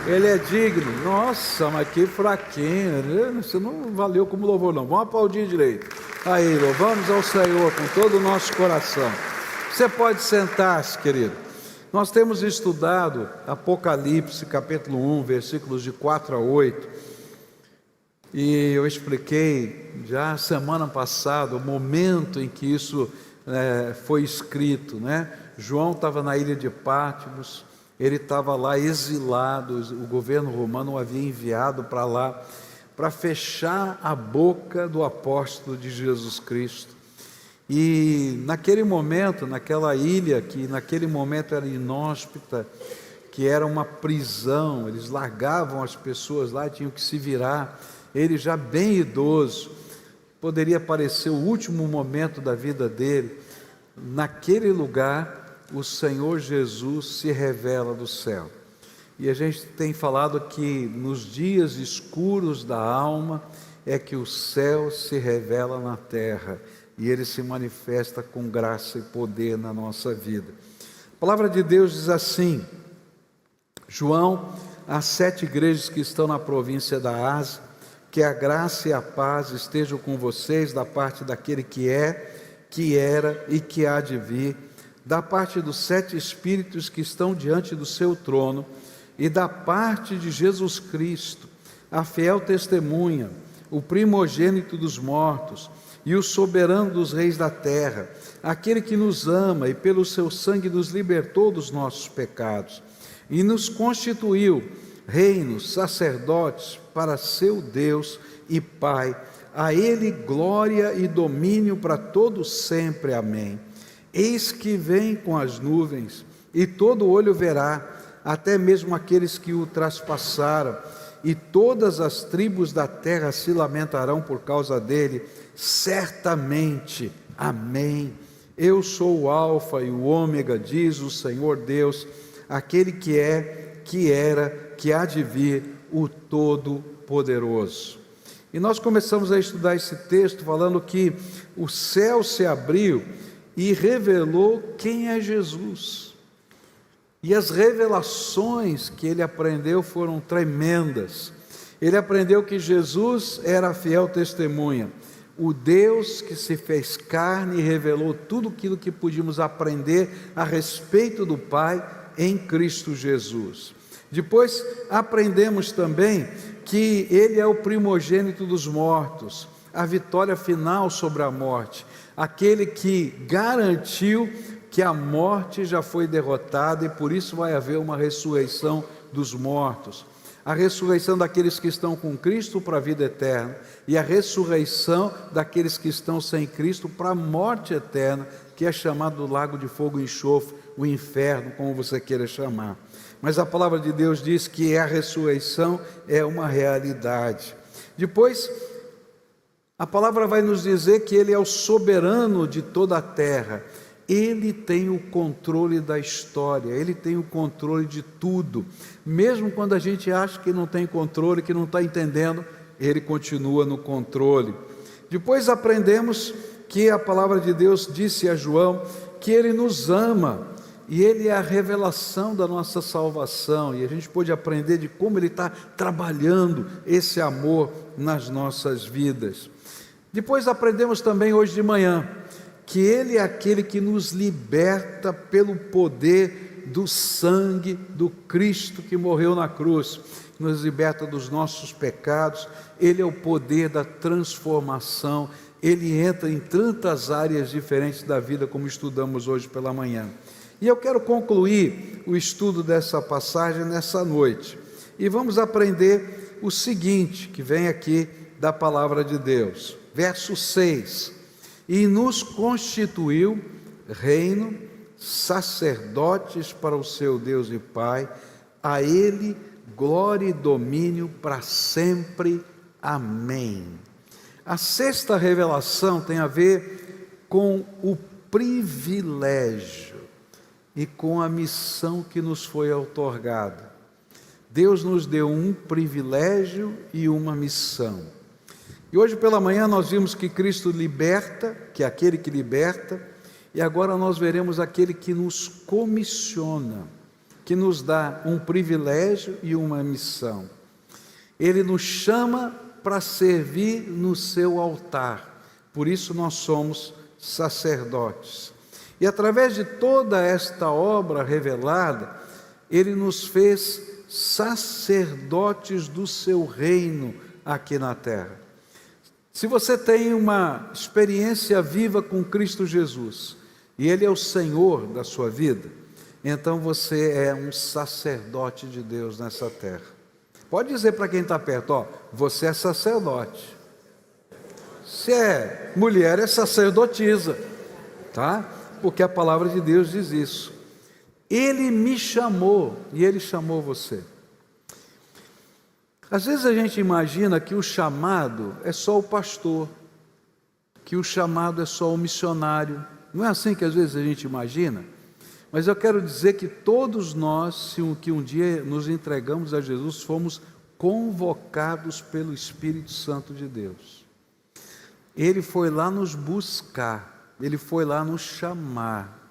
Ele é digno. Nossa, mas que fraquinho, né? Isso não valeu como louvor não. Vamos aplaudir direito. Aí, louvamos ao Senhor com todo o nosso coração. Você pode sentar-se, querido. Nós temos estudado Apocalipse, capítulo 1, versículos de 4 a 8. E eu expliquei já semana passada o momento em que isso foi escrito, né? João estava na ilha de Patmos, ele estava lá exilado, o governo romano o havia enviado para lá, para fechar a boca do apóstolo de Jesus Cristo. E naquele momento, naquela ilha, que naquele momento era inóspita, que era uma prisão, eles largavam as pessoas lá, tinham que se virar, ele já bem idoso, poderia parecer o último momento da vida dele. Naquele lugar, o Senhor Jesus se revela do céu. E a gente tem falado que nos dias escuros da alma é que o céu se revela na terra e ele se manifesta com graça e poder na nossa vida. A palavra de Deus diz assim: João, às 7 igrejas que estão na província da Ásia, que a graça e a paz estejam com vocês da parte daquele que é, que era e que há de vir, da parte dos 7 Espíritos que estão diante do seu trono, e da parte de Jesus Cristo, a fiel testemunha, o primogênito dos mortos, e o soberano dos reis da terra, aquele que nos ama e pelo seu sangue nos libertou dos nossos pecados, e nos constituiu reinos, sacerdotes para seu Deus e Pai. A ele glória e domínio para todos sempre. Amém. Eis que vem com as nuvens, e todo olho verá, até mesmo aqueles que o traspassaram, e todas as tribos da terra se lamentarão por causa dele, certamente. Amém. Eu sou o Alfa e o Ômega, diz o Senhor Deus, aquele que é, que era, que há de vir, o Todo-Poderoso. E nós começamos a estudar esse texto falando que o céu se abriu e revelou quem é Jesus. E as revelações que ele aprendeu foram tremendas. Ele aprendeu que Jesus era a fiel testemunha, o Deus que se fez carne e revelou tudo aquilo que podíamos aprender a respeito do Pai em Cristo Jesus. Depois aprendemos também que ele é o primogênito dos mortos, a vitória final sobre a morte, aquele que garantiu que a morte já foi derrotada e por isso vai haver uma ressurreição dos mortos, a ressurreição daqueles que estão com Cristo para a vida eterna e a ressurreição daqueles que estão sem Cristo para a morte eterna, que é chamado do lago de fogo e enxofre, o inferno, como você queira chamar. Mas a palavra de Deus diz que a ressurreição é uma realidade. Depois, a palavra vai nos dizer que ele é o soberano de toda a terra. Ele tem o controle da história, ele tem o controle de tudo. Mesmo quando a gente acha que não tem controle, que não está entendendo, ele continua no controle. Depois aprendemos que a palavra de Deus disse a João que ele nos ama, e ele é a revelação da nossa salvação, e a gente pôde aprender de como ele está trabalhando esse amor nas nossas vidas. Depois aprendemos também hoje de manhã que ele é aquele que nos liberta pelo poder do sangue do Cristo que morreu na cruz, nos liberta dos nossos pecados. Ele é o poder da transformação, ele entra em tantas áreas diferentes da vida, como estudamos hoje pela manhã. E eu quero concluir o estudo dessa passagem nessa noite, e vamos aprender o seguinte, que vem aqui da palavra de Deus, verso 6, e nos constituiu reino, sacerdotes para o seu Deus e Pai, a ele glória e domínio para sempre, amém. A sexta revelação tem a ver com o privilégio e com a missão que nos foi outorgada. Deus nos deu um privilégio e uma missão. E hoje pela manhã nós vimos que Cristo liberta, que é aquele que liberta, e agora nós veremos aquele que nos comissiona. que nos dá um privilégio e uma missão. Ele nos chama para servir no seu altar, por isso nós somos sacerdotes. E através de toda esta obra revelada, Ele nos fez sacerdotes do seu reino aqui na terra. Se você tem uma experiência viva com Cristo Jesus, e Ele é o Senhor da sua vida, então você é um sacerdote de Deus nessa terra. Pode dizer para quem está perto, ó, você é sacerdote. Se é mulher, é sacerdotisa, tá? Porque a palavra de Deus diz isso. Ele me chamou e Ele chamou você. Às vezes a gente imagina que o chamado é só o pastor, que o chamado é só o missionário. Não é assim que às vezes a gente imagina? Mas eu quero dizer que todos nós, que um dia nos entregamos a Jesus, fomos convocados pelo Espírito Santo de Deus. Ele foi lá nos buscar, Ele foi lá nos chamar.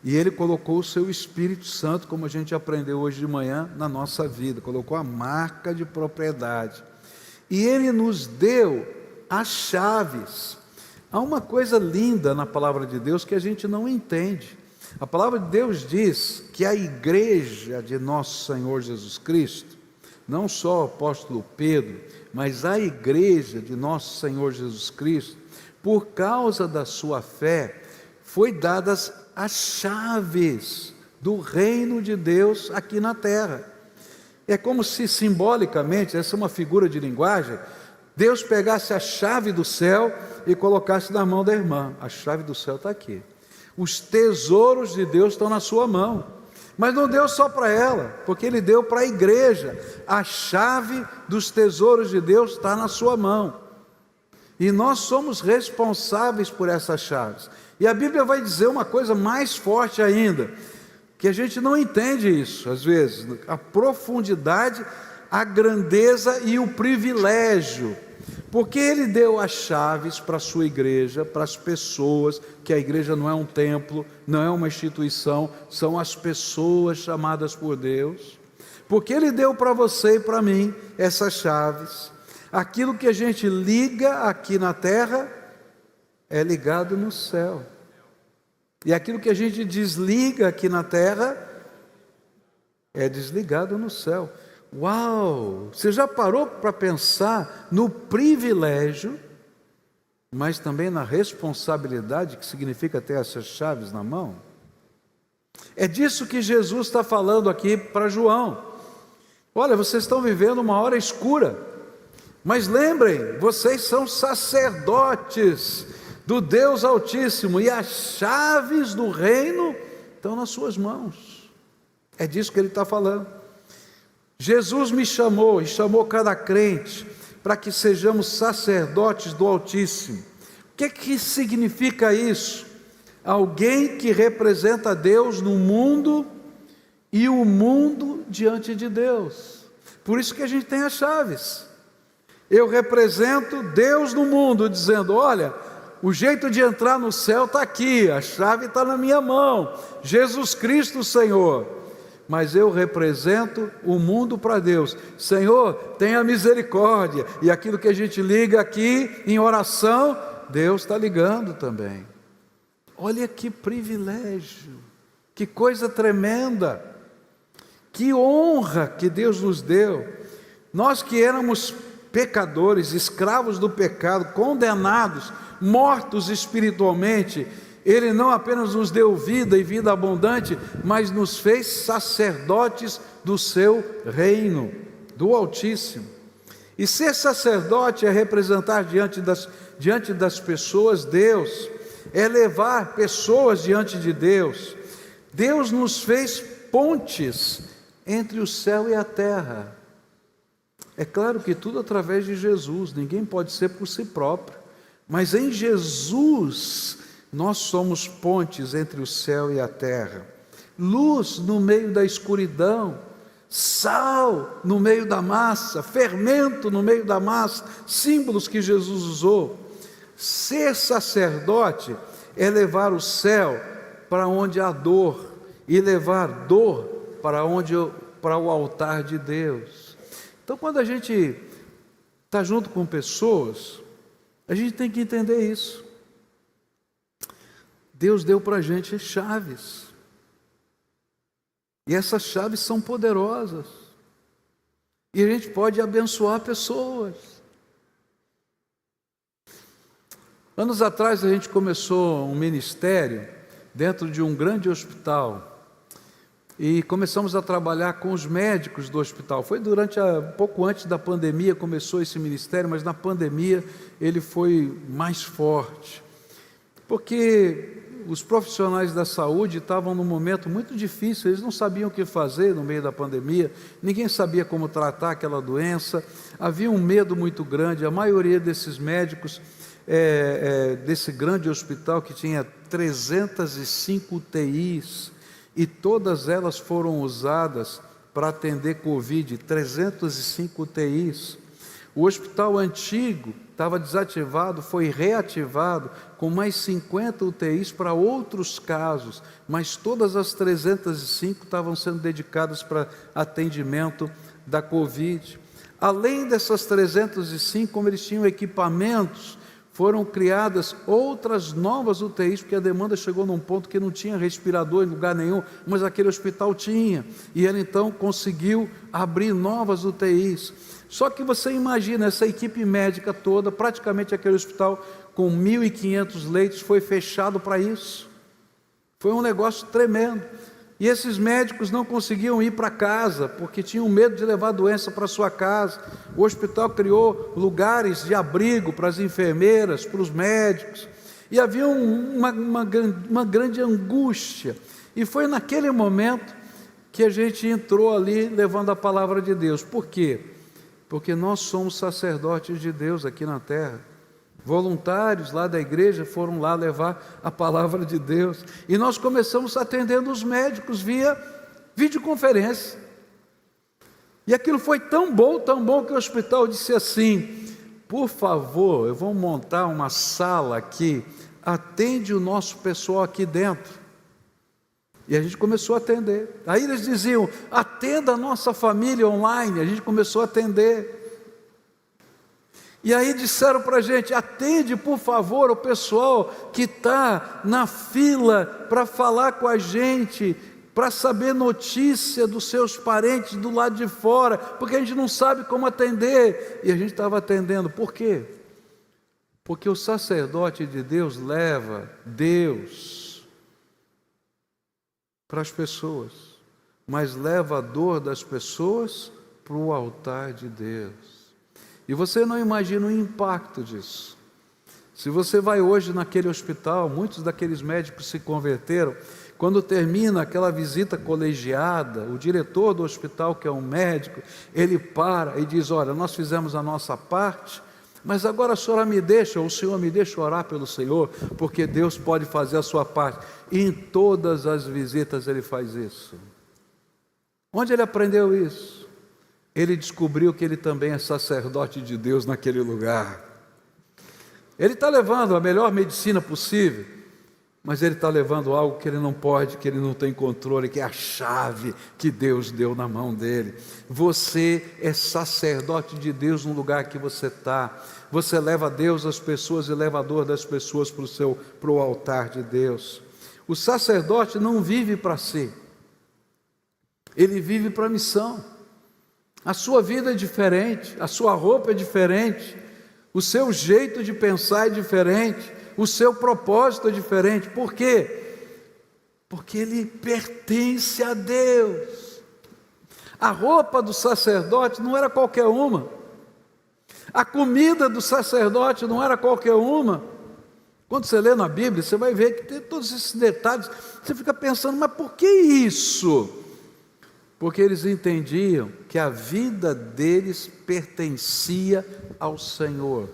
E Ele colocou o seu Espírito Santo, como a gente aprendeu hoje de manhã, na nossa vida. Colocou a marca de propriedade. E Ele nos deu as chaves. Há uma coisa linda na palavra de Deus que a gente não entende. A palavra de Deus diz que a igreja de nosso Senhor Jesus Cristo, não só o apóstolo Pedro, mas a igreja de nosso Senhor Jesus Cristo, por causa da sua fé, foi dadas as chaves do reino de Deus aqui na terra. É como se simbolicamente, essa é uma figura de linguagem, Deus pegasse a chave do céu e colocasse na mão da irmã. A chave do céu está aqui. Os tesouros de Deus estão na sua mão. Mas não deu só para ela, porque Ele deu para a igreja. A chave dos tesouros de Deus está na sua mão. E nós somos responsáveis por essas chaves. E a Bíblia vai dizer uma coisa mais forte ainda, que a gente não entende isso, às vezes, a profundidade, a grandeza e o privilégio, porque Ele deu as chaves para a sua igreja, para as pessoas, que a igreja não é um templo, não é uma instituição, são as pessoas chamadas por Deus, porque Ele deu para você e para mim essas chaves. Aquilo que a gente liga aqui na terra é ligado no céu, e aquilo que a gente desliga aqui na terra é desligado no céu. Uau! Você já parou para pensar no privilégio, mas também na responsabilidade que significa ter essas chaves na mão? É disso que Jesus está falando aqui para João. Olha, vocês estão vivendo uma hora escura, mas lembrem, vocês são sacerdotes do Deus Altíssimo, e as chaves do reino estão nas suas mãos. É disso que Ele está falando. Jesus me chamou e chamou cada crente para que sejamos sacerdotes do Altíssimo. O que significa isso? Alguém que representa Deus no mundo e o mundo diante de Deus. Por isso que a gente tem as chaves. Eu represento Deus no mundo, dizendo, olha, o jeito de entrar no céu está aqui, a chave está na minha mão, Jesus Cristo Senhor. Mas eu represento o mundo para Deus. Senhor, tenha misericórdia. E aquilo que a gente liga aqui em oração, Deus está ligando também. Olha que privilégio, que coisa tremenda, que honra que Deus nos deu. Nós que éramos pecadores, escravos do pecado, condenados, mortos espiritualmente, Ele não apenas nos deu vida e vida abundante, mas nos fez sacerdotes do seu reino, do Altíssimo. E ser sacerdote é representar diante das pessoas Deus, é levar pessoas diante de Deus. Deus nos fez pontes entre o céu e a terra. É claro que tudo através de Jesus, ninguém pode ser por si próprio, mas em Jesus nós somos pontes entre o céu e a terra, luz no meio da escuridão, sal no meio da massa, fermento no meio da massa, símbolos que Jesus usou. Ser sacerdote é levar o céu para onde há dor, e levar dor para o altar de Deus. Então, quando a gente está junto com pessoas, a gente tem que entender isso. Deus deu para a gente chaves, e essas chaves são poderosas, e a gente pode abençoar pessoas. Anos atrás a gente começou um ministério dentro de um grande hospital, e começamos a trabalhar com os médicos do hospital. Foi pouco antes da pandemia começou esse ministério, mas na pandemia ele foi mais forte, porque os profissionais da saúde estavam num momento muito difícil, eles não sabiam o que fazer no meio da pandemia, ninguém sabia como tratar aquela doença, havia um medo muito grande. A maioria desses médicos, desse grande hospital que tinha 305 UTIs, e todas elas foram usadas para atender Covid, 305 UTIs. O hospital antigo estava desativado, foi reativado com mais 50 UTIs para outros casos, mas todas as 305 estavam sendo dedicadas para atendimento da Covid. Além dessas 305, como eles tinham equipamentos, foram criadas outras novas UTIs, porque a demanda chegou num ponto que não tinha respirador em lugar nenhum, mas aquele hospital tinha, e ele então conseguiu abrir novas UTIs. Só que você imagina, essa equipe médica toda, praticamente aquele hospital com 1.500 leitos foi fechado para isso. Foi um negócio tremendo. E esses médicos não conseguiam ir para casa, porque tinham medo de levar a doença para sua casa. O hospital criou lugares de abrigo para as enfermeiras, para os médicos. E havia uma grande angústia. E foi naquele momento que a gente entrou ali levando a palavra de Deus. Por quê? Porque nós somos sacerdotes de Deus aqui na terra. Voluntários lá da igreja foram lá levar a palavra de Deus, e nós começamos atendendo os médicos via videoconferência, e aquilo foi tão bom que o hospital disse assim: por favor, eu vou montar uma sala aqui, atende o nosso pessoal aqui dentro. E a gente começou a atender. Aí eles diziam: atenda a nossa família online. A gente começou a atender. E aí disseram para a gente: atende por favor o pessoal que está na fila para falar com a gente, para saber notícia dos seus parentes do lado de fora, porque a gente não sabe como atender. E a gente estava atendendo. Por quê? Porque o sacerdote de Deus leva Deus para as pessoas, mas leva a dor das pessoas para o altar de Deus. E você não imagina o impacto disso. Se você vai hoje naquele hospital, muitos daqueles médicos se converteram. Quando termina aquela visita colegiada, o diretor do hospital, que é um médico, ele para e diz: olha, nós fizemos a nossa parte, mas agora a senhora me deixa, ou o senhor me deixa orar pelo Senhor, porque Deus pode fazer a sua parte. E em todas as visitas ele faz isso. Onde ele aprendeu isso? Ele descobriu que ele também é sacerdote de Deus naquele lugar. Ele está levando a melhor medicina possível, mas ele está levando algo que ele não pode, que ele não tem controle, que é a chave que Deus deu na mão dele. Você é sacerdote de Deus no lugar que você está. Você leva a Deus as pessoas e leva a dor das pessoas para o altar de Deus. O sacerdote não vive para si, ele vive para a missão. A sua vida é diferente, a sua roupa é diferente, o seu jeito de pensar é diferente, o seu propósito é diferente. Por quê? Porque ele pertence a Deus. A roupa do sacerdote não era qualquer uma, a comida do sacerdote não era qualquer uma. Quando você lê na Bíblia, você vai ver que tem todos esses detalhes, você fica pensando: mas por que isso? Porque eles entendiam que a vida deles pertencia ao Senhor.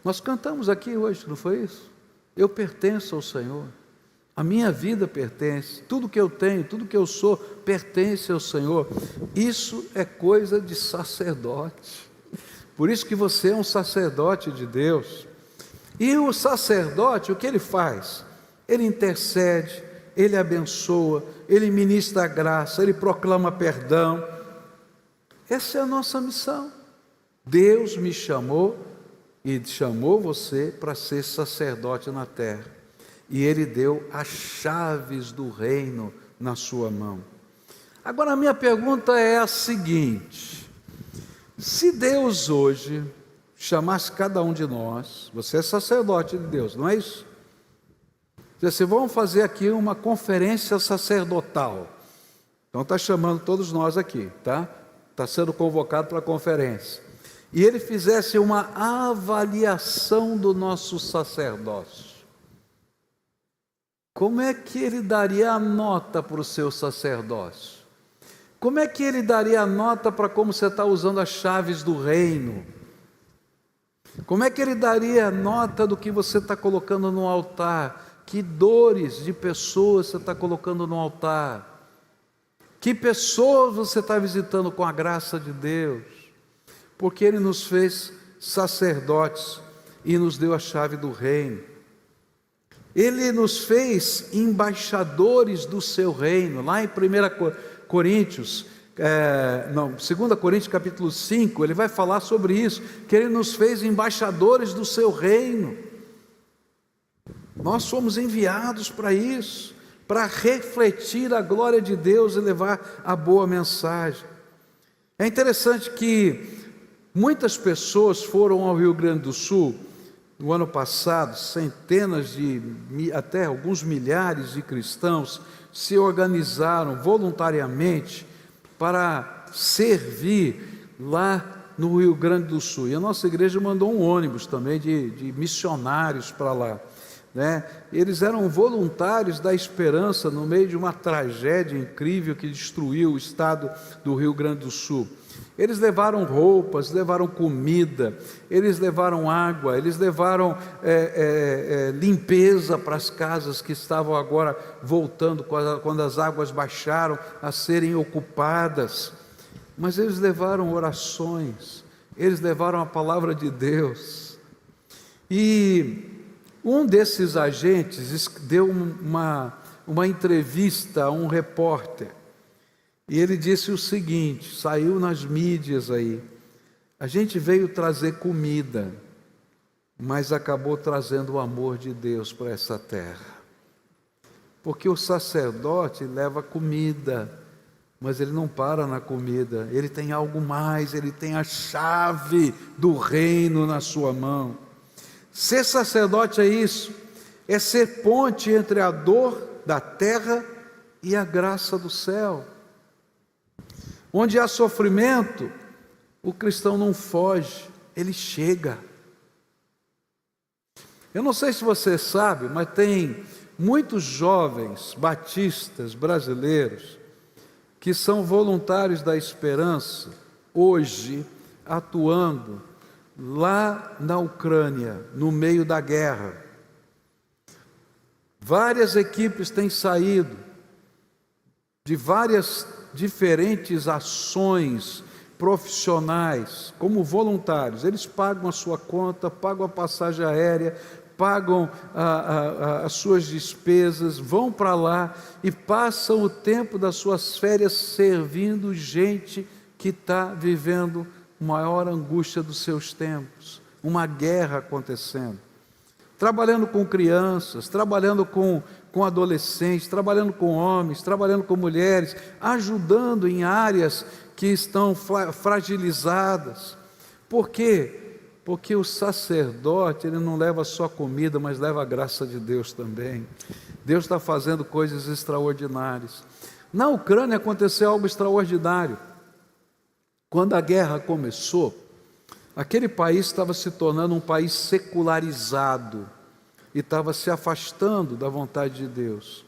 Nós cantamos aqui hoje, não foi isso? Eu pertenço ao Senhor, a minha vida pertence, tudo que eu tenho, tudo que eu sou, pertence ao Senhor. Isso é coisa de sacerdote. Por isso que você é um sacerdote de Deus. E o sacerdote, o que ele faz? Ele intercede, ele abençoa, ele ministra a graça, ele proclama perdão. Essa é a nossa missão. Deus me chamou e chamou você para ser sacerdote na terra. E ele deu as chaves do reino na sua mão. Agora a minha pergunta é a seguinte: se Deus hoje chamasse cada um de nós, você é sacerdote de Deus, não é isso? Diz assim, vamos fazer aqui uma conferência sacerdotal. Então está chamando todos nós aqui, tá? Está sendo convocado para a conferência. E ele fizesse uma avaliação do nosso sacerdócio. Como é que ele daria a nota para o seu sacerdócio? Como é que ele daria a nota para como você está usando as chaves do reino? Como é que ele daria a nota do que você está colocando no altar? Que dores de pessoas você está colocando no altar? Que pessoas você está visitando com a graça de Deus? Porque ele nos fez sacerdotes e nos deu a chave do reino. Ele nos fez embaixadores do seu reino. Lá em 2 Coríntios capítulo 5, ele vai falar sobre isso, que ele nos fez embaixadores do seu reino. Nós somos enviados para isso, para refletir a glória de Deus e levar a boa mensagem. É interessante que muitas pessoas foram ao Rio Grande do Sul no ano passado, centenas até alguns milhares de cristãos se organizaram voluntariamente para servir lá no Rio Grande do Sul. E a nossa igreja mandou um ônibus também de missionários para lá, né? Eles eram voluntários da esperança no meio de uma tragédia incrível que destruiu o estado do Rio Grande do Sul. Eles levaram roupas, levaram comida, eles levaram água, eles levaram limpeza para as casas que estavam agora voltando, quando as águas baixaram, a serem ocupadas. Mas eles levaram orações, eles levaram a palavra de Deus. E um desses agentes deu uma entrevista a um repórter. E ele disse o seguinte, saiu nas mídias aí: a gente veio trazer comida, mas acabou trazendo o amor de Deus para essa terra. Porque o sacerdote leva comida, mas ele não para na comida, ele tem algo mais, ele tem a chave do reino na sua mão. Ser sacerdote é isso, é ser ponte entre a dor da terra e a graça do céu. Onde há sofrimento, o cristão não foge, ele chega. Eu não sei se você sabe, mas tem muitos jovens batistas brasileiros que são voluntários da esperança, hoje atuando lá na Ucrânia, no meio da guerra. Várias equipes têm saído de várias diferentes ações profissionais, como voluntários. Eles pagam a sua conta, pagam a passagem aérea, pagam as suas despesas, vão para lá e passam o tempo das suas férias servindo gente que está vivendo a maior angústia dos seus tempos, uma guerra acontecendo. Trabalhando com crianças, trabalhando com adolescentes, trabalhando com homens, trabalhando com mulheres, ajudando em áreas que estão fragilizadas. Por quê? Porque o sacerdote, ele não leva só comida, mas leva a graça de Deus também. Deus está fazendo coisas extraordinárias. Na Ucrânia aconteceu algo extraordinário. Quando a guerra começou, aquele país estava se tornando um país secularizado e estava se afastando da vontade de Deus.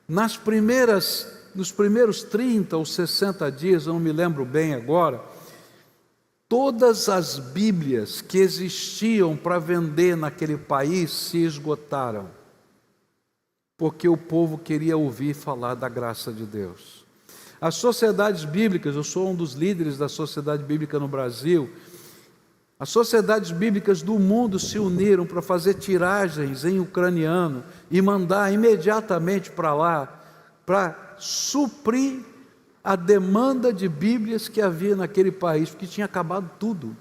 Nos primeiros 30 ou 60 dias, eu não me lembro bem agora, todas as Bíblias que existiam para vender naquele país se esgotaram, porque o povo queria ouvir falar da graça de Deus. As sociedades bíblicas, eu sou um dos líderes da sociedade bíblica no Brasil, As sociedades bíblicas do mundo se uniram para fazer tiragens em ucraniano e mandar imediatamente para lá, para suprir a demanda de Bíblias que havia naquele país, porque tinha acabado tudo.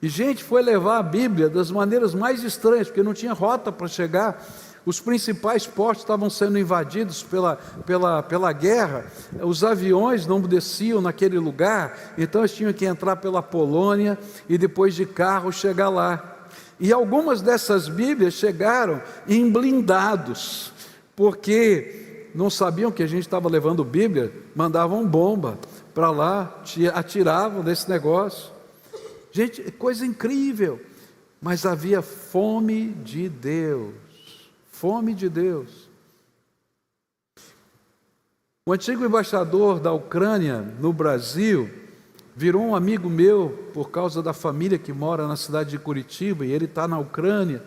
E gente foi levar a Bíblia das maneiras mais estranhas, porque não tinha rota para chegar. Os principais portos estavam sendo invadidos pela guerra, os aviões não desciam naquele lugar, então eles tinham que entrar pela Polônia e depois de carro chegar lá. E algumas dessas Bíblias chegaram em blindados, porque não sabiam que a gente estava levando Bíblia, mandavam bomba para lá, atiravam desse negócio. Gente, coisa incrível, mas havia fome de Deus. Fome de Deus. O antigo embaixador da Ucrânia no Brasil virou um amigo meu por causa da família que mora na cidade de Curitiba, e ele está na Ucrânia.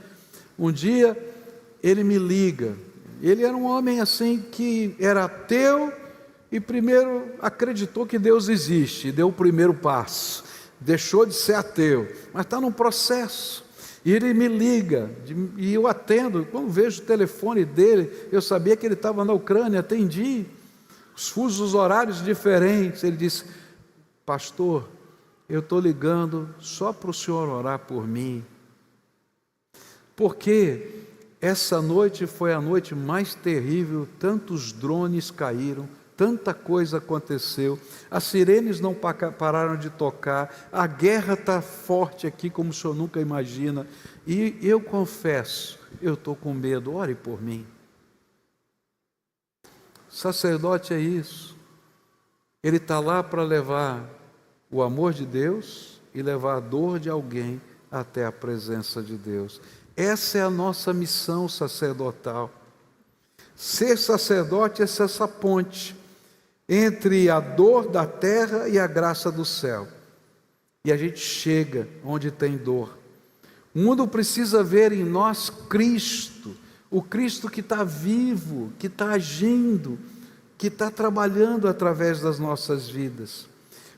Um dia ele me liga. Ele era um homem assim que era ateu e primeiro acreditou que Deus existe, deu o primeiro passo, deixou de ser ateu, mas está num processo. E ele me liga, e eu atendo. Quando vejo o telefone dele, eu sabia que ele estava na Ucrânia, atendi, os fusos horários diferentes. Ele disse: pastor, eu estou ligando só para o senhor orar por mim, porque essa noite foi a noite mais terrível, tantos drones caíram, tanta coisa aconteceu, as sirenes não pararam de tocar, a guerra está forte aqui como o senhor nunca imagina, e eu confesso, eu estou com medo, ore por mim. Sacerdote é isso, ele está lá para levar o amor de Deus e levar a dor de alguém até a presença de Deus. Essa é a nossa missão sacerdotal. Ser sacerdote é essa ponte entre a dor da terra e a graça do céu. E a gente chega onde tem dor. O mundo precisa ver em nós Cristo, o Cristo que está vivo, que está agindo, que está trabalhando através das nossas vidas.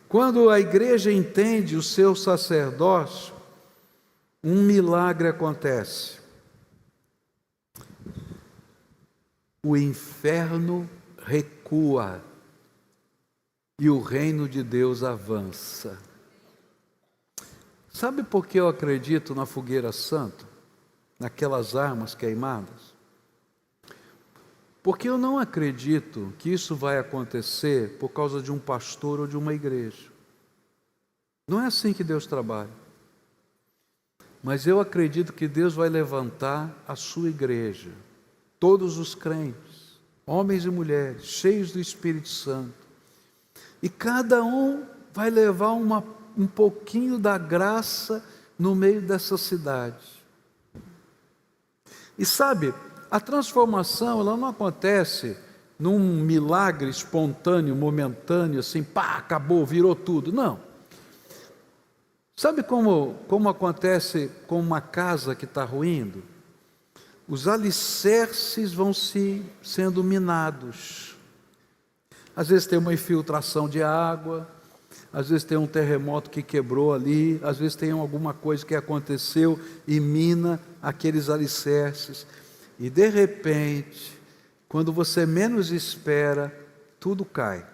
Quando a igreja entende o seu sacerdócio, um milagre acontece. O inferno recua e o reino de Deus avança. Sabe por que eu acredito na fogueira santa? Naquelas armas queimadas? Porque eu não acredito que isso vai acontecer por causa de um pastor ou de uma igreja. Não é assim que Deus trabalha. Mas eu acredito que Deus vai levantar a sua igreja, todos os crentes, homens e mulheres, cheios do Espírito Santo, e cada um vai levar um pouquinho da graça no meio dessa cidade. E sabe, a transformação ela não acontece num milagre espontâneo, momentâneo, assim, pá, acabou, virou tudo, não. Sabe como acontece com uma casa que está ruindo? Os alicerces vão sendo minados. Às vezes tem uma infiltração de água, às vezes tem um terremoto que quebrou ali, às vezes tem alguma coisa que aconteceu e mina aqueles alicerces. E de repente, quando você menos espera, tudo cai.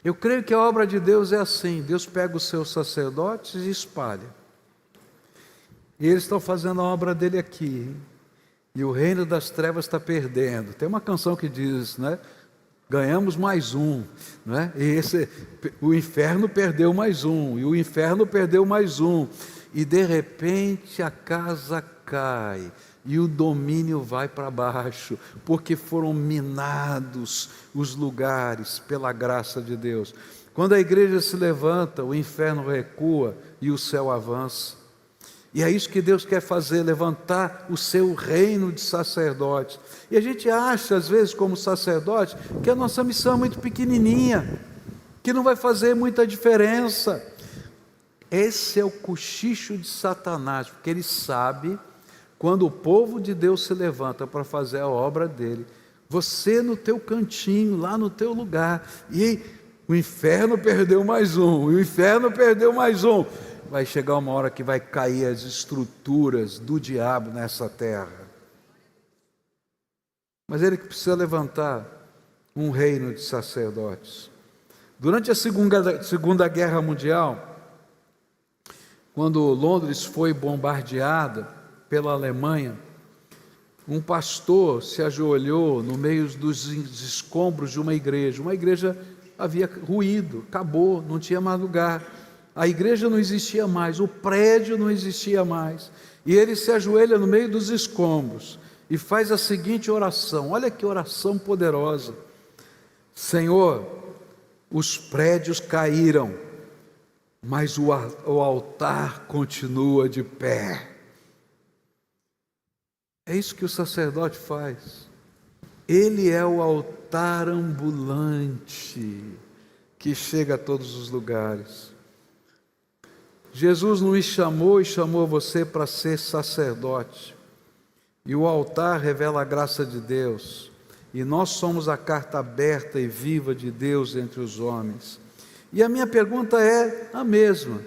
Eu creio que a obra de Deus é assim, Deus pega os seus sacerdotes e espalha. E eles estão fazendo a obra dele aqui, e o reino das trevas está perdendo. Tem uma canção que diz, né? Ganhamos mais um, né? O inferno perdeu mais um, e o inferno perdeu mais um. E de repente a casa cai, e o domínio vai para baixo, porque foram minados os lugares pela graça de Deus. Quando a igreja se levanta, o inferno recua e o céu avança. E é isso que Deus quer fazer, levantar o seu reino de sacerdotes. E a gente acha, às vezes, como sacerdote, que a nossa missão é muito pequenininha, que não vai fazer muita diferença. Esse é o cochicho de Satanás, porque ele sabe, quando o povo de Deus se levanta para fazer a obra dele, você no teu cantinho, lá no teu lugar, e o inferno perdeu mais um, e o inferno perdeu mais um. vai chegar uma hora que vai cair as estruturas do diabo nessa terra. Mas ele que precisa levantar um reino de sacerdotes. Durante a Segunda Guerra Mundial, quando Londres foi bombardeada pela Alemanha, um pastor se ajoelhou no meio dos escombros de uma igreja. Uma igreja havia ruído, acabou, não tinha mais lugar. A igreja não existia mais, o prédio não existia mais. E ele se ajoelha no meio dos escombros e faz a seguinte oração. Olha que oração poderosa. Senhor, os prédios caíram, mas o altar continua de pé. É isso que o sacerdote faz. Ele é o altar ambulante que chega a todos os lugares. Jesus nos chamou e chamou você para ser sacerdote. E o altar revela a graça de Deus. E nós somos a carta aberta e viva de Deus entre os homens. E a minha pergunta é a mesma.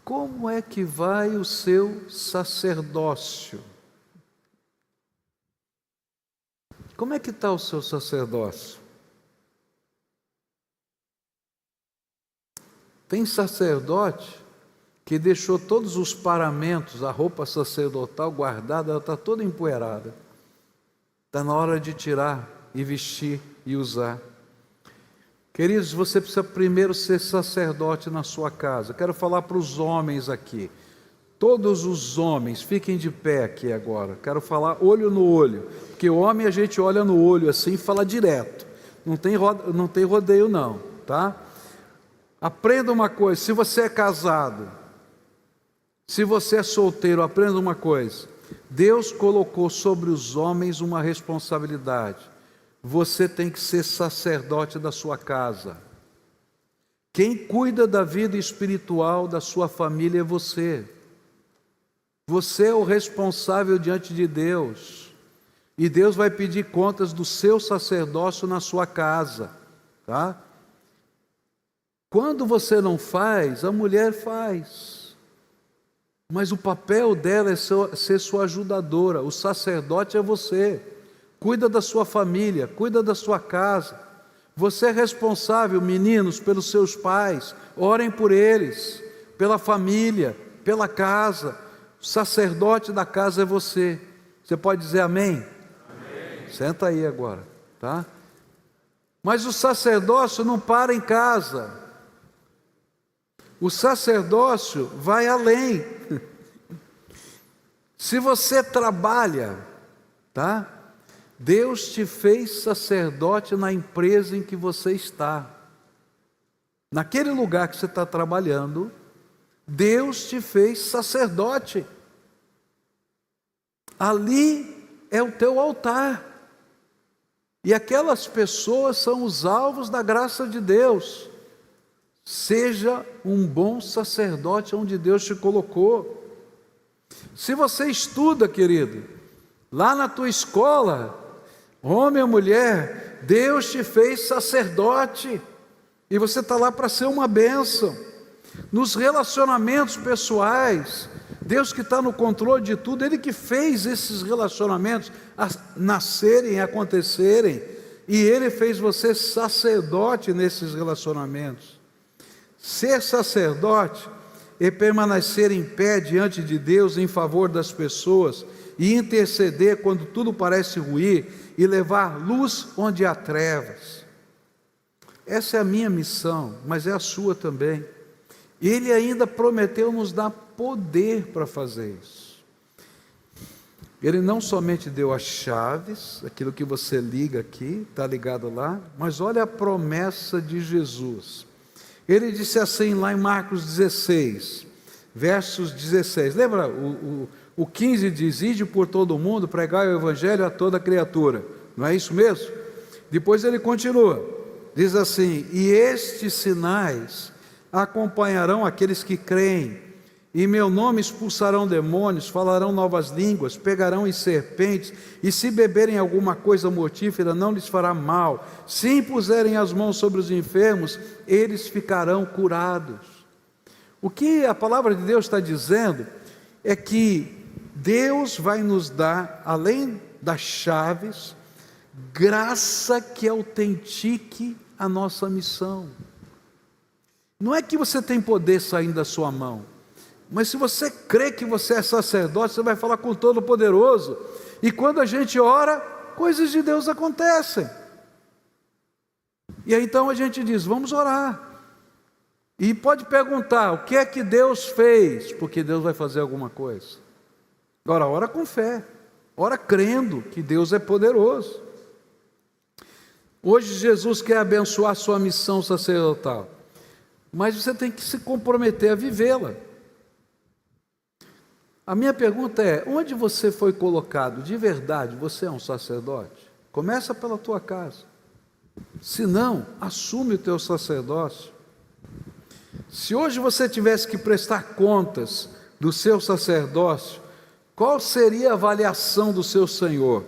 Como é que vai o seu sacerdócio? Como é que está o seu sacerdócio? Tem sacerdote que deixou todos os paramentos, a roupa sacerdotal guardada, ela está toda empoeirada. Está na hora de tirar e vestir e usar. Queridos, você precisa primeiro ser sacerdote na sua casa. Eu quero falar para os homens aqui. Todos os homens, fiquem de pé aqui agora. Quero falar olho no olho. Porque o homem a gente olha no olho assim e fala direto. Não tem rodeio não, tá? Aprenda uma coisa, se você é casado, se você é solteiro, aprenda uma coisa. Deus colocou sobre os homens uma responsabilidade. Você tem que ser sacerdote da sua casa. Quem cuida da vida espiritual da sua família é você. Você é o responsável diante de Deus. E Deus vai pedir contas do seu sacerdócio na sua casa, tá? Quando você não faz, a mulher faz. Mas o papel dela é ser sua ajudadora. O sacerdote é você. Cuida da sua família, cuida da sua casa. Você é responsável, meninos, pelos seus pais. Orem por eles, pela família, pela casa. O sacerdote da casa é você. Você pode dizer amém? Amém. Senta aí agora, tá? Mas o sacerdócio não para em casa. O sacerdócio vai além. Se você trabalha, tá? Deus te fez sacerdote na empresa em que você está. Naquele lugar que você está trabalhando, Deus te fez sacerdote. Ali é o teu altar. E aquelas pessoas são os alvos da graça de Deus. Seja um bom sacerdote onde Deus te colocou. Se você estuda, querido, lá na tua escola, homem ou mulher, Deus te fez sacerdote. E você está lá para ser uma bênção. Nos relacionamentos pessoais, Deus que está no controle de tudo, Ele que fez esses relacionamentos nascerem, acontecerem. E Ele fez você sacerdote nesses relacionamentos. Ser sacerdote é permanecer em pé diante de Deus em favor das pessoas e interceder quando tudo parece ruir e levar luz onde há trevas. Essa é a minha missão, mas é a sua também. Ele ainda prometeu nos dar poder para fazer isso. Ele não somente deu as chaves, aquilo que você liga aqui, está ligado lá, mas olha a promessa de Jesus. Ele disse assim lá em Marcos 16, versos 16. Lembra, o 15 diz, ide por todo o mundo, pregai o evangelho a toda criatura. Não é isso mesmo? Depois ele continua, diz assim, e estes sinais acompanharão aqueles que creem. Em meu nome expulsarão demônios, falarão novas línguas, pegarão em serpentes, e se beberem alguma coisa mortífera, não lhes fará mal. Se impuserem as mãos sobre os enfermos, eles ficarão curados. O que a palavra de Deus está dizendo é que Deus vai nos dar, além das chaves, graça que autentique a nossa missão. Não é que você tem poder saindo da sua mão, mas se você crê que você é sacerdote, você vai falar com o Todo-Poderoso, e quando a gente ora, coisas de Deus acontecem. E aí então a gente diz, vamos orar. E pode perguntar, o que é que Deus fez? Porque Deus vai fazer alguma coisa. Agora, ora com fé, ora crendo que Deus é poderoso. Hoje Jesus quer abençoar a sua missão sacerdotal, mas você tem que se comprometer a vivê-la. A minha pergunta é, onde você foi colocado? De verdade, você é um sacerdote? Começa pela tua casa. Se não, assume o teu sacerdócio. Se hoje você tivesse que prestar contas do seu sacerdócio, qual seria a avaliação do seu Senhor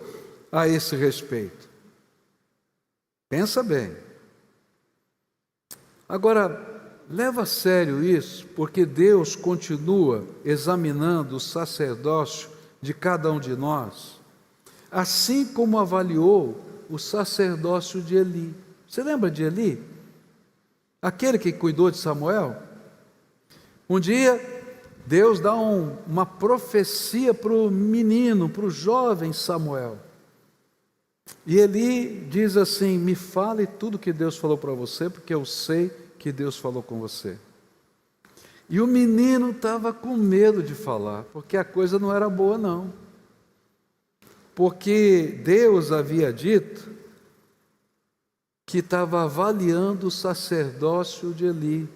a esse respeito? Pensa bem. Agora, leva a sério isso, porque Deus continua examinando o sacerdócio de cada um de nós, assim como avaliou o sacerdócio de Eli. Você lembra de Eli? Aquele que cuidou de Samuel? Um dia, Deus dá uma profecia para o menino, para o jovem Samuel. E Eli diz assim, me fale tudo que Deus falou para você, porque eu sei que Deus falou com você. E o menino estava com medo de falar, porque a coisa não era boa não. Porque Deus havia dito que estava avaliando o sacerdócio de Eli.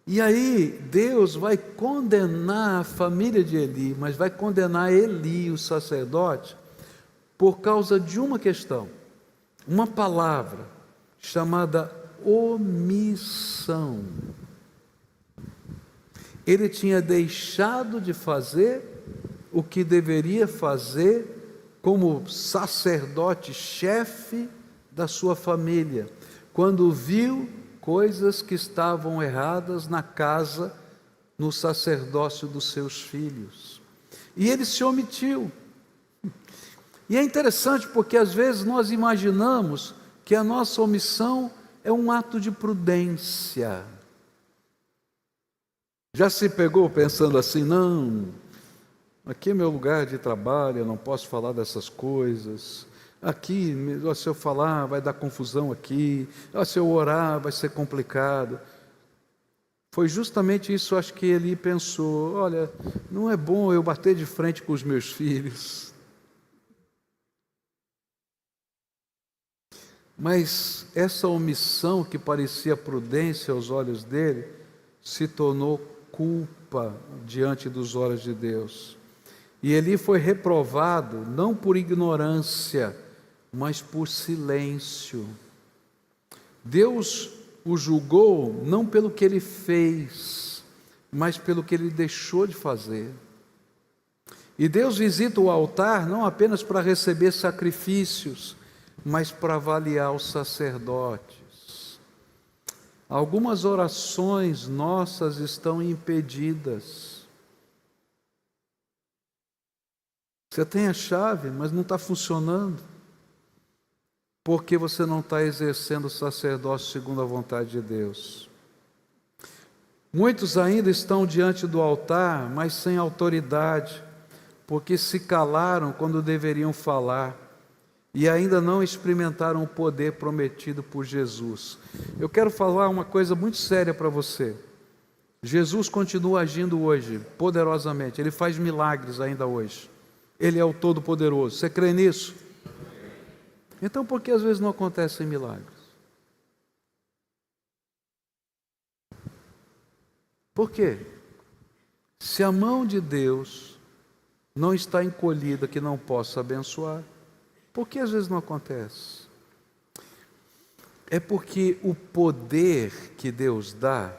E aí Deus vai condenar a família de Eli, mas vai condenar Eli, o sacerdote, por causa de uma questão, uma palavra chamada omissão. Ele tinha deixado de fazer o que deveria fazer como sacerdote chefe da sua família, quando viu coisas que estavam erradas na casa, no sacerdócio dos seus filhos. E ele se omitiu. E é interessante porque às vezes nós imaginamos que a nossa omissão é um ato de prudência. Já se pegou pensando assim, não, aqui é meu lugar de trabalho, eu não posso falar dessas coisas. Aqui, se eu falar, vai dar confusão aqui. Se eu orar, vai ser complicado. Foi justamente isso, acho que ele pensou, olha, não é bom eu bater de frente com os meus filhos. Mas essa omissão que parecia prudência aos olhos dele, se tornou culpa diante dos olhos de Deus. E ele foi reprovado, não por ignorância, mas por silêncio. Deus o julgou não pelo que ele fez, mas pelo que ele deixou de fazer. E Deus visita o altar não apenas para receber sacrifícios, mas para avaliar os sacerdotes. Algumas orações nossas estão impedidas. Você tem a chave, mas não está funcionando, porque você não está exercendo o sacerdócio segundo a vontade de Deus. Muitos ainda estão diante do altar, mas sem autoridade, porque se calaram quando deveriam falar, e ainda não experimentaram o poder prometido por Jesus. Eu quero falar uma coisa muito séria para você. Jesus continua agindo hoje, poderosamente, Ele faz milagres ainda hoje. Ele é o Todo-Poderoso. Você crê nisso? Então, por que às vezes não acontecem milagres? Por quê? Se a mão de Deus não está encolhida que não possa abençoar, por que às vezes não acontece? É porque o poder que Deus dá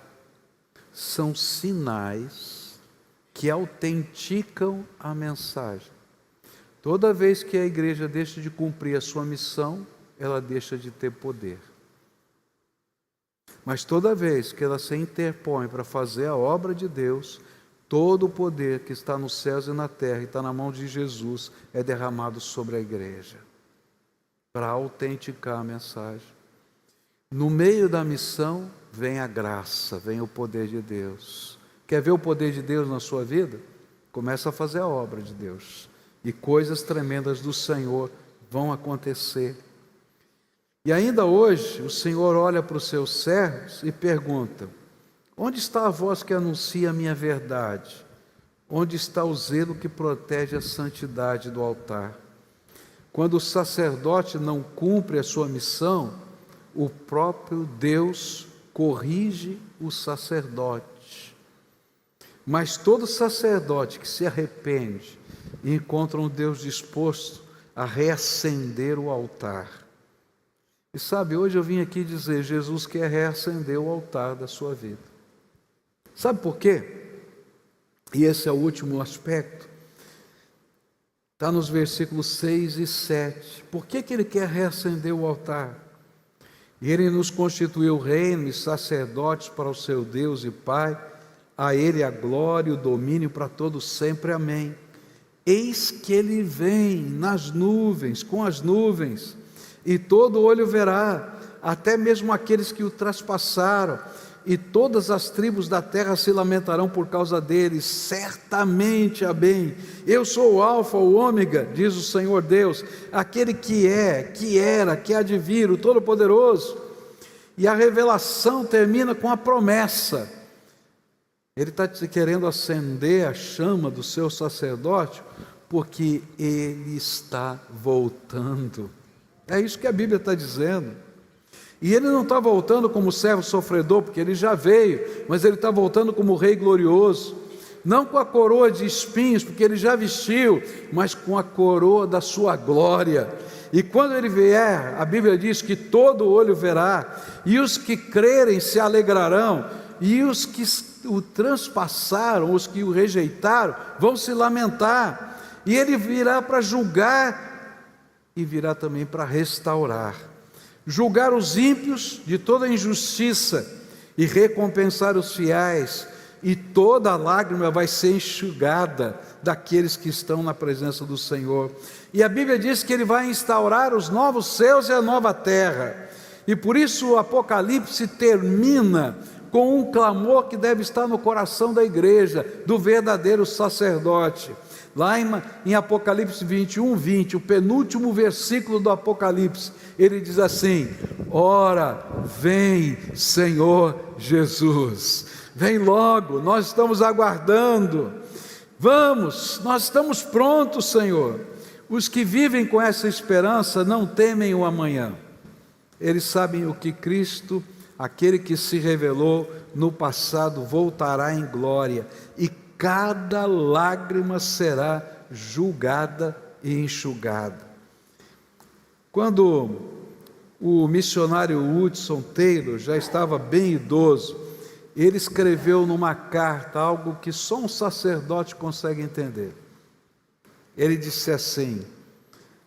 são sinais que autenticam a mensagem. Toda vez que a igreja deixa de cumprir a sua missão, ela deixa de ter poder. Mas toda vez que ela se interpõe para fazer a obra de Deus, todo o poder que está nos céus e na terra e está na mão de Jesus é derramado sobre a igreja, para autenticar a mensagem. No meio da missão vem a graça, vem o poder de Deus. Quer ver o poder de Deus na sua vida? Começa a fazer a obra de Deus, e coisas tremendas do Senhor vão acontecer. E ainda hoje o Senhor olha para os seus servos e pergunta: onde está a voz que anuncia a minha verdade? Onde está o zelo que protege a santidade do altar? Quando o sacerdote não cumpre a sua missão, o próprio Deus corrige o sacerdote. Mas todo sacerdote que se arrepende e encontra um Deus disposto a reacender o altar. E sabe, hoje eu vim aqui dizer, Jesus quer reacender o altar da sua vida. Sabe por quê? E esse é o último aspecto. Está nos versículos 6 e 7. Por que Ele quer reacender o altar? Ele nos constituiu reino e sacerdotes para o seu Deus e Pai. A Ele a glória e o domínio para todos sempre. Amém. Eis que Ele vem nas nuvens, com as nuvens, e todo olho verá, até mesmo aqueles que o traspassaram, e todas as tribos da terra se lamentarão por causa dele. Certamente, amém. Eu sou o Alfa, o Ômega, diz o Senhor Deus, aquele que é, que era, que há de vir, o Todo-Poderoso. E a revelação termina com a promessa. Ele está querendo acender a chama do seu sacerdócio, porque ele está voltando. É isso que a Bíblia está dizendo. E ele não está voltando como servo sofredor, porque ele já veio, mas ele está voltando como rei glorioso, não com a coroa de espinhos, porque ele já vestiu, mas com a coroa da sua glória. E quando ele vier, a Bíblia diz que todo olho verá, e os que crerem se alegrarão, e os que o transpassaram, os que o rejeitaram, vão se lamentar, e ele virá para julgar, e virá também para restaurar. Julgar os ímpios de toda injustiça e recompensar os fiéis, e toda lágrima vai ser enxugada daqueles que estão na presença do Senhor. E a Bíblia diz que Ele vai instaurar os novos céus e a nova terra, e por isso o Apocalipse termina com um clamor que deve estar no coração da igreja, do verdadeiro sacerdote. Lá em Apocalipse 21, 20, o penúltimo versículo do Apocalipse, ele diz assim: ora, vem Senhor Jesus, vem logo, nós estamos aguardando, vamos, nós estamos prontos, Senhor. Os que vivem com essa esperança não temem o amanhã, eles sabem o que Cristo, aquele que se revelou no passado, voltará em glória, e cada lágrima será julgada e enxugada. Quando o missionário Hudson Taylor já estava bem idoso, ele escreveu numa carta algo que só um sacerdote consegue entender. Ele disse assim: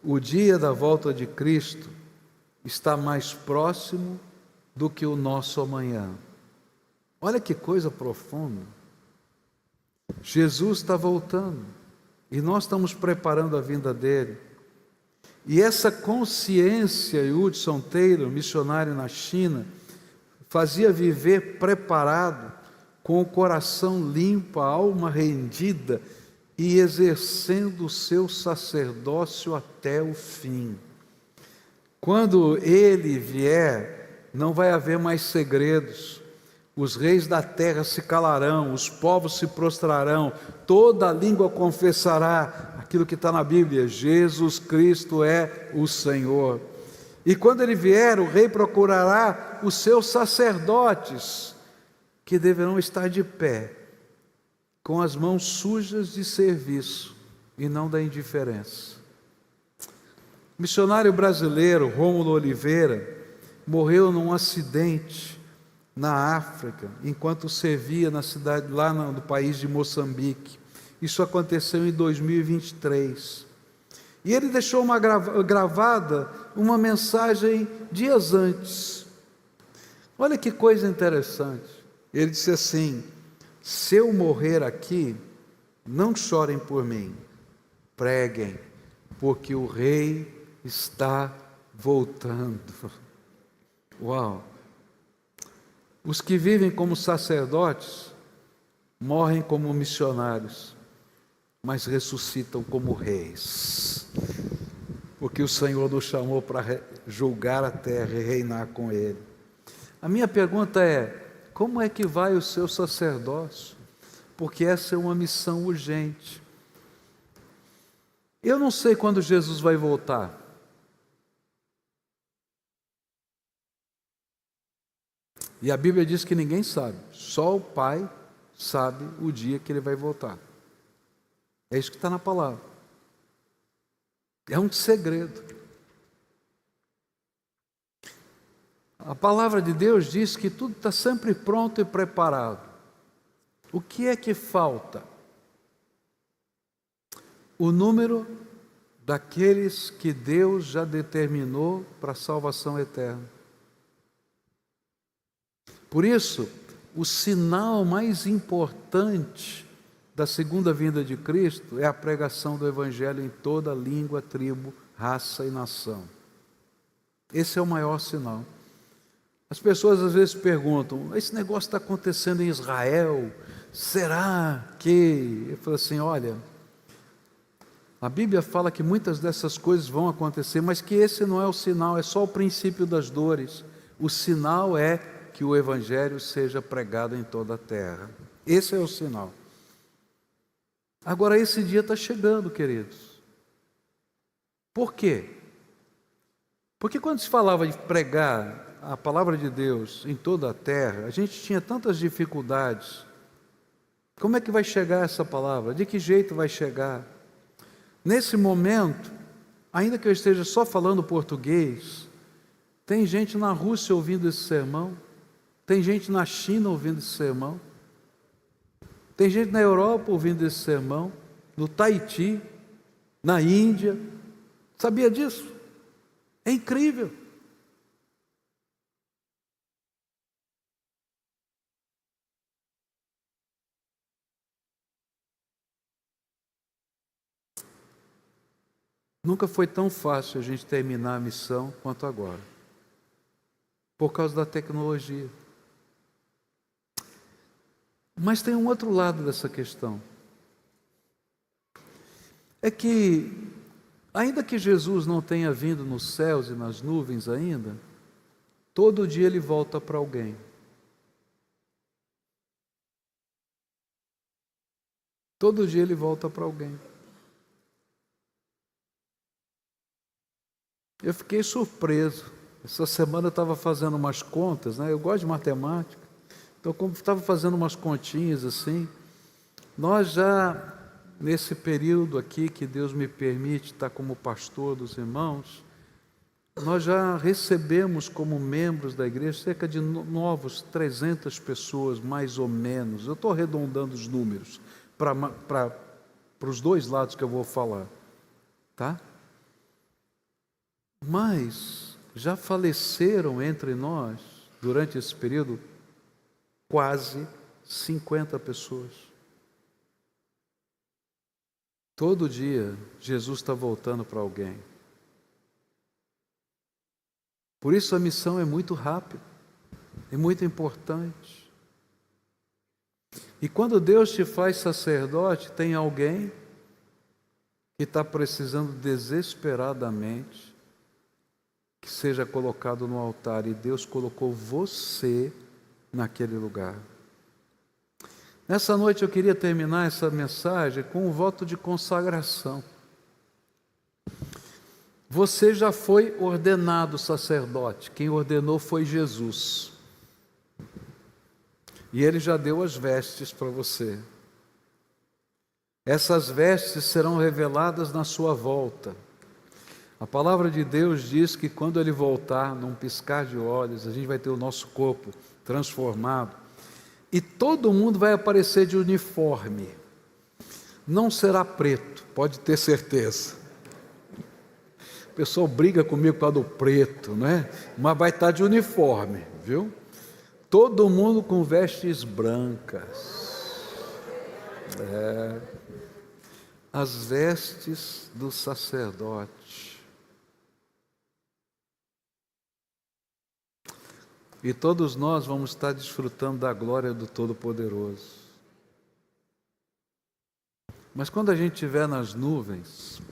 o dia da volta de Cristo está mais próximo do que o nosso amanhã. Olha que coisa profunda. Jesus está voltando e nós estamos preparando a vinda dele. E essa consciência, Hudson Taylor, missionário na China, fazia viver preparado, com o coração limpo, a alma rendida e exercendo o seu sacerdócio até o fim. Quando ele vier, não vai haver mais segredos. Os reis da terra se calarão, os povos se prostrarão, toda língua confessará aquilo que está na Bíblia: Jesus Cristo é o Senhor. E quando ele vier, o rei procurará os seus sacerdotes, que deverão estar de pé, com as mãos sujas de serviço e não da indiferença. O missionário brasileiro Rômulo Oliveira morreu num acidente na África, enquanto servia na cidade, lá no país de Moçambique. Isso aconteceu em 2023. E ele deixou gravada uma mensagem dias antes. Olha que coisa interessante. Ele disse assim: se eu morrer aqui, não chorem por mim, preguem, porque o rei está voltando. Uau! Os que vivem como sacerdotes morrem como missionários, mas ressuscitam como reis, porque o Senhor nos chamou para julgar a terra e reinar com Ele. A minha pergunta é: como é que vai o seu sacerdócio? Porque essa é uma missão urgente. Eu não sei quando Jesus vai voltar. E a Bíblia diz que ninguém sabe, só o Pai sabe o dia que Ele vai voltar. É isso que está na palavra. É um segredo. A palavra de Deus diz que tudo está sempre pronto e preparado. O que é que falta? O número daqueles que Deus já determinou para a salvação eterna. Por isso, o sinal mais importante da segunda vinda de Cristo é a pregação do Evangelho em toda língua, tribo, raça e nação. Esse é o maior sinal. As pessoas às vezes perguntam: esse negócio está acontecendo em Israel, será que... Eu falo assim: olha, a Bíblia fala que muitas dessas coisas vão acontecer, mas que esse não é o sinal, é só o princípio das dores. O sinal é que o Evangelho seja pregado em toda a terra. Esse é o sinal. Agora, esse dia está chegando, queridos. Por quê? Porque quando se falava de pregar a palavra de Deus em toda a terra, a gente tinha tantas dificuldades. Como é que vai chegar essa palavra? De que jeito vai chegar? Nesse momento, ainda que eu esteja só falando português, tem gente na Rússia ouvindo esse sermão, tem gente na China ouvindo esse sermão, tem gente na Europa ouvindo esse sermão, no Tahiti, na Índia. Sabia disso? É incrível. Nunca foi tão fácil a gente terminar a missão quanto agora, por causa da tecnologia. Mas tem um outro lado dessa questão. É que, ainda que Jesus não tenha vindo nos céus e nas nuvens ainda, todo dia Ele volta para alguém. Todo dia Ele volta para alguém. Eu fiquei surpreso. Essa semana eu estava fazendo umas contas, né? Eu gosto de matemática. Então, como estava fazendo umas continhas assim, nós já, nesse período aqui que Deus me permite estar como pastor dos irmãos, nós já recebemos como membros da igreja cerca de novos 300 pessoas, mais ou menos. Eu estou arredondando os números para os dois lados que eu vou falar, tá? Mas já faleceram entre nós, durante esse período, quase 50 pessoas. Todo dia, Jesus está voltando para alguém. Por isso a missão é muito rápida, é muito importante. E quando Deus te faz sacerdote, tem alguém que está precisando desesperadamente que seja colocado no altar, e Deus colocou você naquele lugar. Nessa noite eu queria terminar essa mensagem com um voto de consagração. Você já foi ordenado sacerdote, quem ordenou foi Jesus. E Ele já deu as vestes para você. Essas vestes serão reveladas na sua volta. A palavra de Deus diz que quando Ele voltar, num piscar de olhos, a gente vai ter o nosso corpo transformado. E todo mundo vai aparecer de uniforme. Não será preto, pode ter certeza. O pessoal briga comigo por causa do preto, né? Mas vai estar de uniforme, viu? todo mundo com vestes brancas. As vestes do sacerdote. E todos nós vamos estar desfrutando da glória do Todo-Poderoso. Mas quando a gente estiver nas nuvens,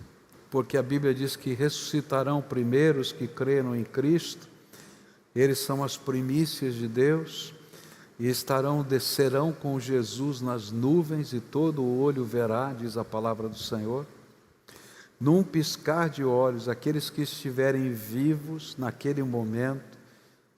porque a Bíblia diz que ressuscitarão primeiro os que creram em Cristo, eles são as primícias de Deus, e descerão com Jesus nas nuvens, e todo o olho verá, diz a palavra do Senhor. Num piscar de olhos, aqueles que estiverem vivos naquele momento,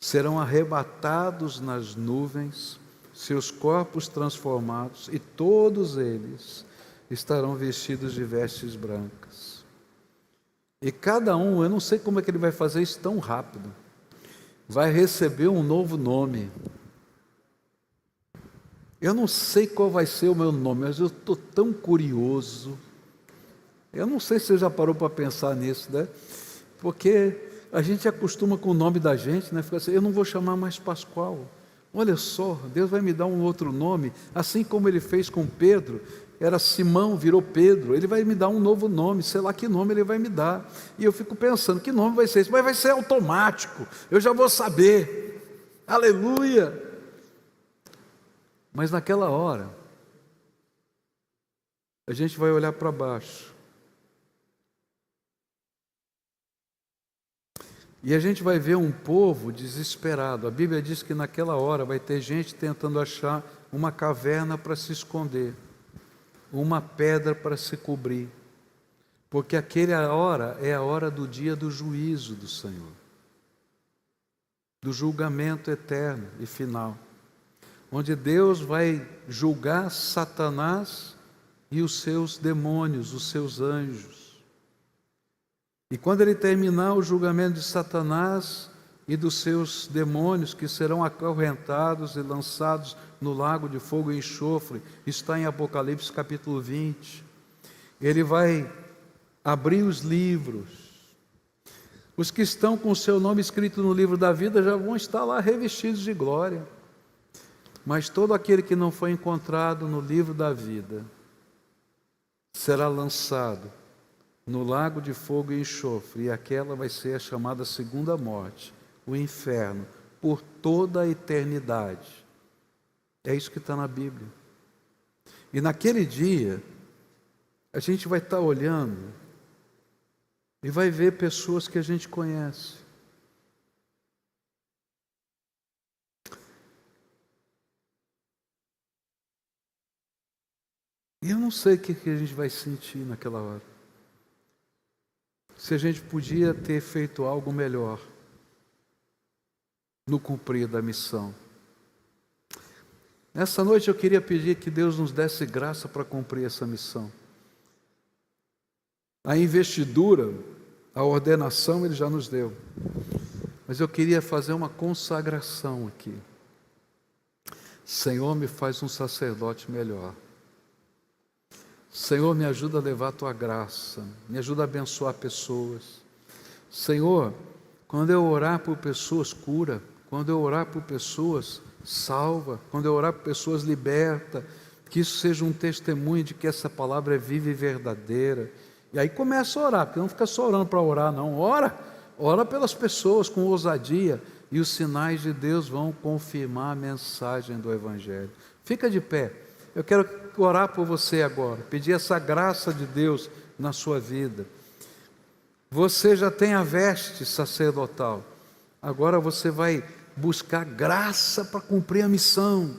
serão arrebatados nas nuvens, seus corpos transformados, e todos eles estarão vestidos de vestes brancas. E cada um, eu não sei como é que ele vai fazer isso tão rápido, vai receber um novo nome. Eu não sei qual vai ser o meu nome, mas eu estou tão curioso. Eu não sei se você já parou para pensar nisso, né? Porque a gente acostuma com o nome da gente, né? Fica assim, eu não vou chamar mais Pascoal. Olha só, Deus vai me dar um outro nome, assim como Ele fez com Pedro. Era Simão, virou Pedro. Ele vai me dar um novo nome, sei lá que nome Ele vai me dar. E eu fico pensando, que nome vai ser esse? Mas vai ser automático, eu já vou saber. Aleluia! Mas naquela hora, a gente vai olhar para baixo. E a gente vai ver um povo desesperado. A Bíblia diz que naquela hora vai ter gente tentando achar uma caverna para se esconder, uma pedra para se cobrir, porque aquela hora é a hora do dia do juízo do Senhor, do julgamento eterno e final, onde Deus vai julgar Satanás e os seus demônios, os seus anjos. E quando ele terminar o julgamento de Satanás e dos seus demônios, que serão acorrentados e lançados no lago de fogo e enxofre, está em Apocalipse capítulo 20, ele vai abrir os livros. Os que estão com o seu nome escrito no livro da vida já vão estar lá revestidos de glória. Mas todo aquele que não foi encontrado no livro da vida será lançado no lago de fogo e enxofre, e aquela vai ser a chamada segunda morte, o inferno, por toda a eternidade. É isso que está na Bíblia. E naquele dia, a gente vai estar olhando e vai ver pessoas que a gente conhece. E eu não sei o que a gente vai sentir naquela hora. Se a gente podia ter feito algo melhor no cumprir da missão. Nessa noite eu queria pedir que Deus nos desse graça para cumprir essa missão. A investidura, a ordenação Ele já nos deu. Mas eu queria fazer uma consagração aqui. Senhor, me faz um sacerdote melhor. Senhor, me ajuda a levar a Tua graça, me ajuda a abençoar pessoas. Senhor, quando eu orar por pessoas, cura. Quando eu orar por pessoas, salva. Quando eu orar por pessoas, liberta. Que isso seja um testemunho de que essa palavra é viva e verdadeira. E aí começa a orar, porque não fica só orando para orar, não. Ora pelas pessoas com ousadia, e os sinais de Deus vão confirmar a mensagem do Evangelho. Fica de pé. Eu quero orar por você agora, pedir essa graça de Deus na sua vida. Você já tem a veste sacerdotal, agora você vai buscar graça para cumprir a missão.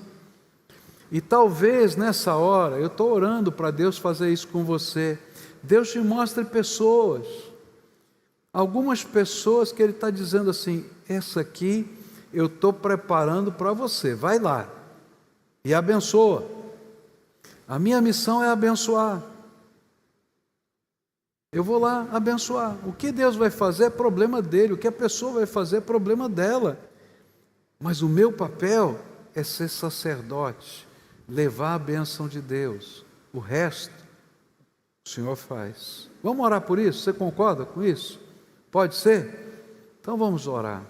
E talvez nessa hora, eu estou orando para Deus fazer isso com você. Deus te mostre pessoas, algumas pessoas que Ele está dizendo assim, essa aqui eu estou preparando para você, vai lá e abençoa. A minha missão é abençoar. Eu vou lá abençoar. O que Deus vai fazer é problema dele, o que a pessoa vai fazer é problema dela. Mas o meu papel é ser sacerdote, levar a bênção de Deus. O resto, o Senhor faz. Vamos orar por isso? Você concorda com isso? Pode ser? Então vamos orar.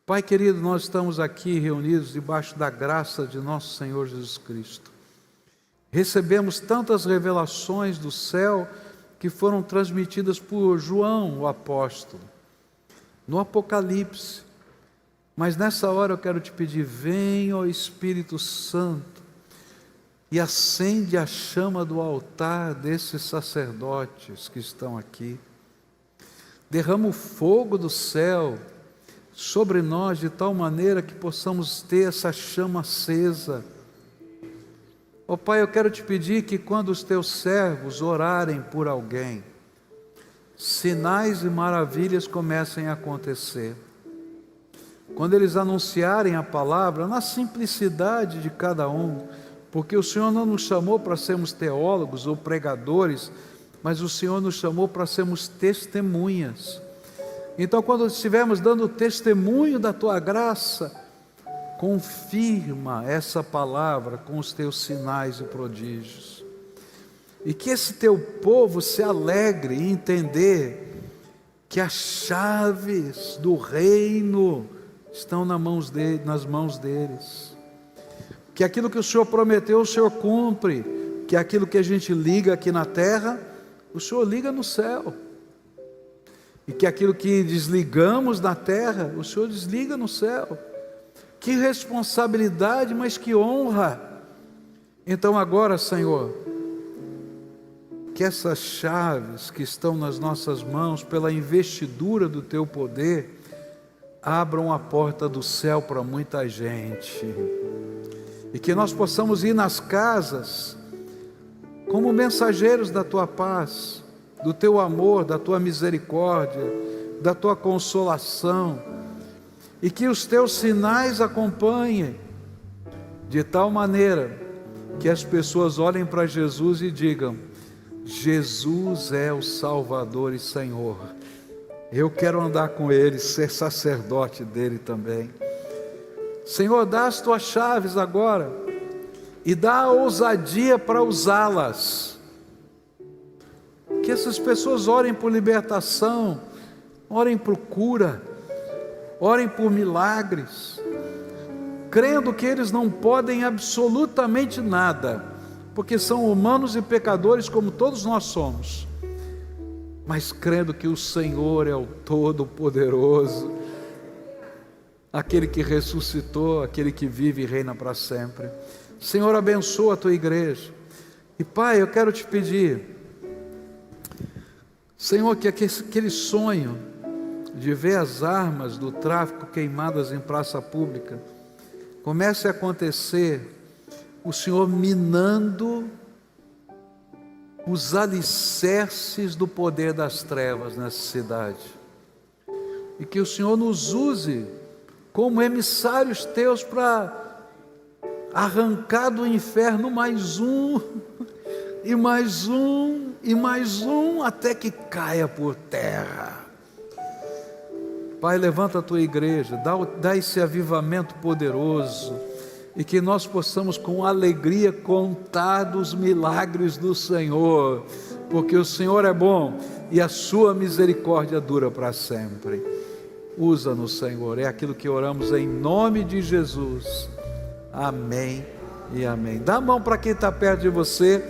Pai querido, nós estamos aqui reunidos debaixo da graça de nosso Senhor Jesus Cristo. Recebemos tantas revelações do céu que foram transmitidas por João, o apóstolo, no Apocalipse. Mas nessa hora eu quero te pedir, vem, ó Espírito Santo, e acende a chama do altar desses sacerdotes que estão aqui. Derrama o fogo do céu sobre nós de tal maneira que possamos ter essa chama acesa. Ó Pai, eu quero te pedir que quando os teus servos orarem por alguém, sinais e maravilhas comecem a acontecer. Quando eles anunciarem a palavra, na simplicidade de cada um, porque o Senhor não nos chamou para sermos teólogos ou pregadores, mas o Senhor nos chamou para sermos testemunhas. Então, quando estivermos dando testemunho da Tua graça, confirma essa palavra com os Teus sinais e prodígios. E que esse Teu povo se alegre em entender que as chaves do reino estão nas mãos deles. Que aquilo que o Senhor prometeu, o Senhor cumpre. Que aquilo que a gente liga aqui na terra, o Senhor liga no céu. E que aquilo que desligamos na terra, o Senhor desliga no céu. Que responsabilidade, mas que honra. Então agora, Senhor, que essas chaves que estão nas nossas mãos, pela investidura do Teu poder, abram a porta do céu para muita gente. E que nós possamos ir nas casas como mensageiros da Tua paz, do Teu amor, da Tua misericórdia, da Tua consolação, e que os Teus sinais acompanhem, de tal maneira que as pessoas olhem para Jesus e digam: Jesus é o Salvador e Senhor, eu quero andar com Ele, ser sacerdote dEle também. Senhor, dá as Tuas chaves agora, e dá a ousadia para usá-las. Que essas pessoas orem por libertação, orem por cura, orem por milagres, crendo que eles não podem absolutamente nada, porque são humanos e pecadores como todos nós somos, mas crendo que o Senhor é o Todo-Poderoso, aquele que ressuscitou, aquele que vive e reina para sempre. Senhor, abençoa a Tua igreja. E Pai, eu quero te pedir, Senhor, que aquele sonho de ver as armas do tráfico queimadas em praça pública comece a acontecer, o Senhor minando os alicerces do poder das trevas nessa cidade, e que o Senhor nos use como emissários Teus para arrancar do inferno mais um, e mais um, e mais um, até que caia por terra. Pai, levanta a Tua igreja, dá esse avivamento poderoso, e que nós possamos com alegria contar dos milagres do Senhor, porque o Senhor é bom e a Sua misericórdia dura para sempre. Usa-nos, Senhor, é aquilo que oramos em nome de Jesus. Amém e amém. Dá a mão para quem está perto de você.